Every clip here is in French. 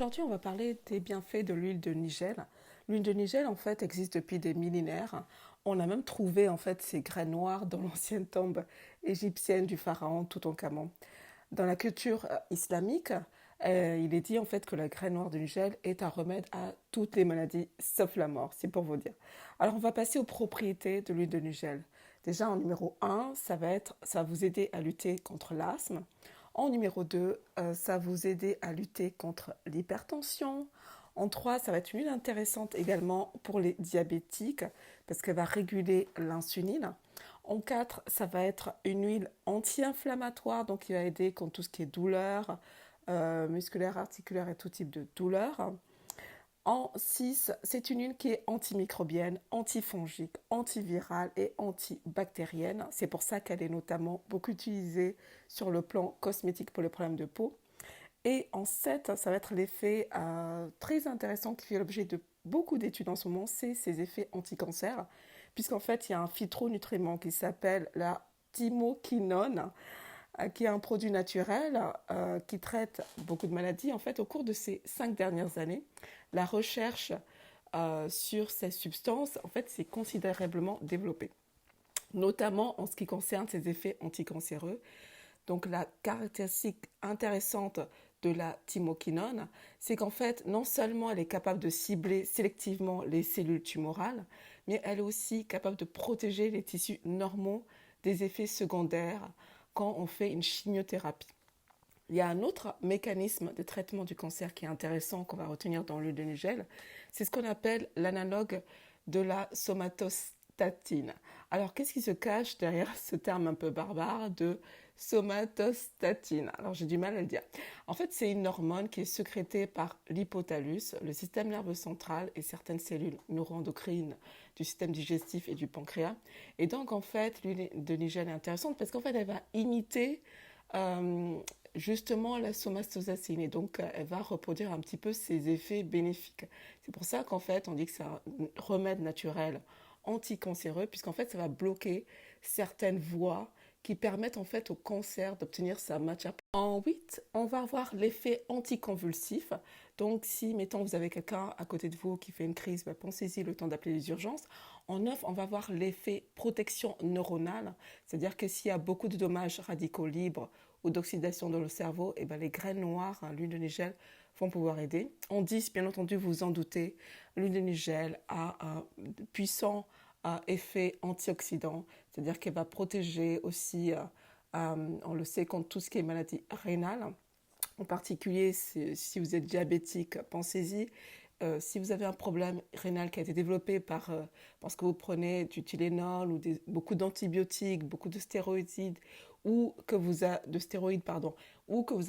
Aujourd'hui, on va parler des bienfaits de l'huile de Nigel. L'huile de Nigel, en fait, existe depuis des millénaires. On a même trouvé, en fait, ces graines noires dans l'ancienne tombe égyptienne du pharaon Toutankhamon. Dans la culture islamique, il est dit, en fait, que la graine noire de Nigel est un remède à toutes les maladies, sauf la mort, c'est pour vous dire. Alors, on va passer aux propriétés de l'huile de Nigel. Déjà, en numéro un, ça va vous aider à lutter contre l'asthme. En numéro 2, ça va vous aider à lutter contre l'hypertension. En 3, ça va être une huile intéressante également pour les diabétiques parce qu'elle va réguler l'insuline. En 4, ça va être une huile anti-inflammatoire, donc qui va aider contre tout ce qui est douleur musculaire, articulaire et tout type de douleur. En 6, c'est une huile qui est antimicrobienne, antifongique, antivirale et antibactérienne. C'est pour ça qu'elle est notamment beaucoup utilisée sur le plan cosmétique pour les problèmes de peau. Et en 7, ça va être l'effet très intéressant qui fait l'objet de beaucoup d'études en ce moment, c'est ses effets anti-cancer, puisqu'en fait, il y a un phytonutriment qui s'appelle la thymoquinone, qui est un produit naturel qui traite beaucoup de maladies. En fait, au cours de ces 5 dernières années, la recherche sur ces substances, en fait, s'est considérablement développée, notamment en ce qui concerne ses effets anticancéreux. Donc, la caractéristique intéressante de la thymoquinone, c'est qu'en fait, non seulement elle est capable de cibler sélectivement les cellules tumorales, mais elle est aussi capable de protéger les tissus normaux des effets secondaires quand on fait une chimiothérapie. Il y a un autre mécanisme de traitement du cancer qui est intéressant qu'on va retenir dans l'huile de Nigel, c'est ce qu'on appelle l'analogue de la somatostatine. Alors, qu'est-ce qui se cache derrière ce terme un peu barbare de somatostatine? Alors, j'ai du mal à le dire. En fait, c'est une hormone qui est sécrétée par l'hypothalamus, le système nerveux central et certaines cellules neuroendocrines du système digestif et du pancréas. Et donc, en fait, l'huile de Nigel est intéressante parce qu'en fait, elle va imiter euh, justement la somatosacine et donc elle va reproduire un petit peu ses effets bénéfiques. C'est pour ça qu'en fait on dit que c'est un remède naturel anticancéreux puisqu'en fait ça va bloquer certaines voies qui permettent en fait au cancer d'obtenir sa matière. En 8, on va avoir l'effet anticonvulsif. Donc si, mettons, vous avez quelqu'un à côté de vous qui fait une crise, bah, pensez-y le temps d'appeler les urgences. En 9, on va avoir l'effet protection neuronale, c'est-à-dire que s'il y a beaucoup de dommages radicaux libres ou d'oxydation dans le cerveau, et ben les graines noires, hein, l'huile de Nigel, vont pouvoir aider. En 10, bien entendu, vous vous en doutez, l'huile de Nigel a un puissant effet antioxydant, c'est-à-dire qu'elle va protéger aussi, on le sait, contre tout ce qui est maladie rénale. En particulier, si vous êtes diabétique, pensez-y. Si vous avez un problème rénal qui a été développé parce que vous prenez du Tylenol ou beaucoup d'antibiotiques, beaucoup de stéroïdes, ou que vous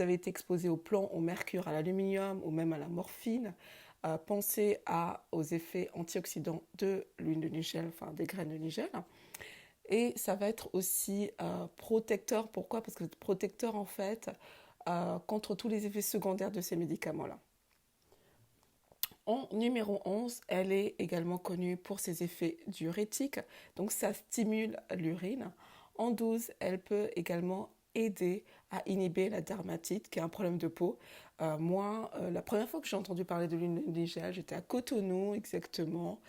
avez été exposé au plomb, au mercure, à l'aluminium ou même à la morphine, pensez aux effets antioxydants de l'huile de Nigel, enfin des graines de Nigel. Et ça va être aussi protecteur. Pourquoi? Parce que c'est protecteur en fait contre tous les effets secondaires de ces médicaments-là. En numéro 11, elle est également connue pour ses effets diurétiques, donc ça stimule l'urine. En 12, elle peut également aider à inhiber la dermatite, qui est un problème de peau. La première fois que j'ai entendu parler de l'huile de Nigel, j'étais à Cotonou exactement,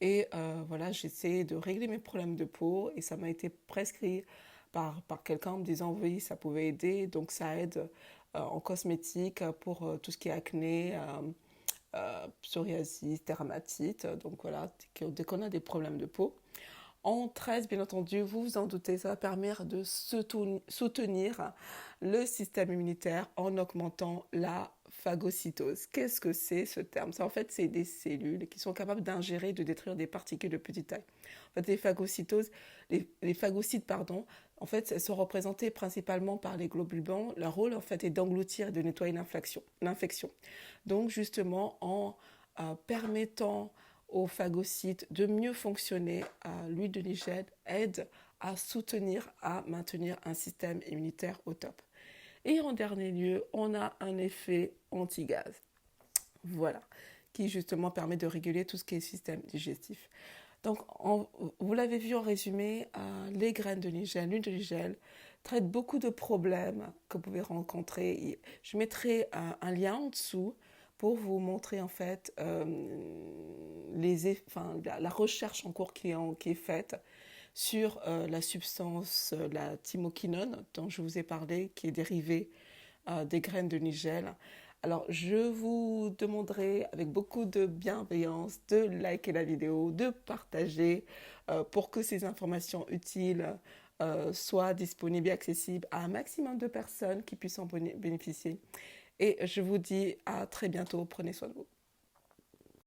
et voilà, j'essayais de régler mes problèmes de peau, et ça m'a été prescrit par quelqu'un en me disant oui, ça pouvait aider, donc ça aide en cosmétique pour tout ce qui est acné, psoriasis, dermatite, donc voilà, dès qu'on a des problèmes de peau. En 13, bien entendu, vous vous en doutez, ça va permettre de soutenir le système immunitaire en augmentant la phagocytose. Qu'est-ce que c'est ce terme? Ça, en fait, c'est des cellules qui sont capables d'ingérer et de détruire des particules de petite taille. En fait, les phagocytes, pardon, en fait, elles sont représentées principalement par les globules blancs. Leur rôle, en fait, est d'engloutir et de nettoyer l'infection. Donc, justement, en permettant aux phagocytes de mieux fonctionner, l'huile de Nigel aide à soutenir, à maintenir un système immunitaire au top. Et en dernier lieu, on a un effet anti-gaz. Voilà, qui justement permet de réguler tout ce qui est système digestif. Donc, vous l'avez vu en résumé, les graines de Nigel, l'huile de Nigel, traite beaucoup de problèmes que vous pouvez rencontrer. Je mettrai un lien en dessous pour vous montrer en fait la recherche en cours qui est faite sur la substance, la thymoquinone, dont je vous ai parlé, qui est dérivée des graines de nigel. Alors, je vous demanderai avec beaucoup de bienveillance de liker la vidéo, de partager pour que ces informations utiles soient disponibles et accessibles à un maximum de personnes qui puissent en bénéficier. Et je vous dis à très bientôt. Prenez soin de vous.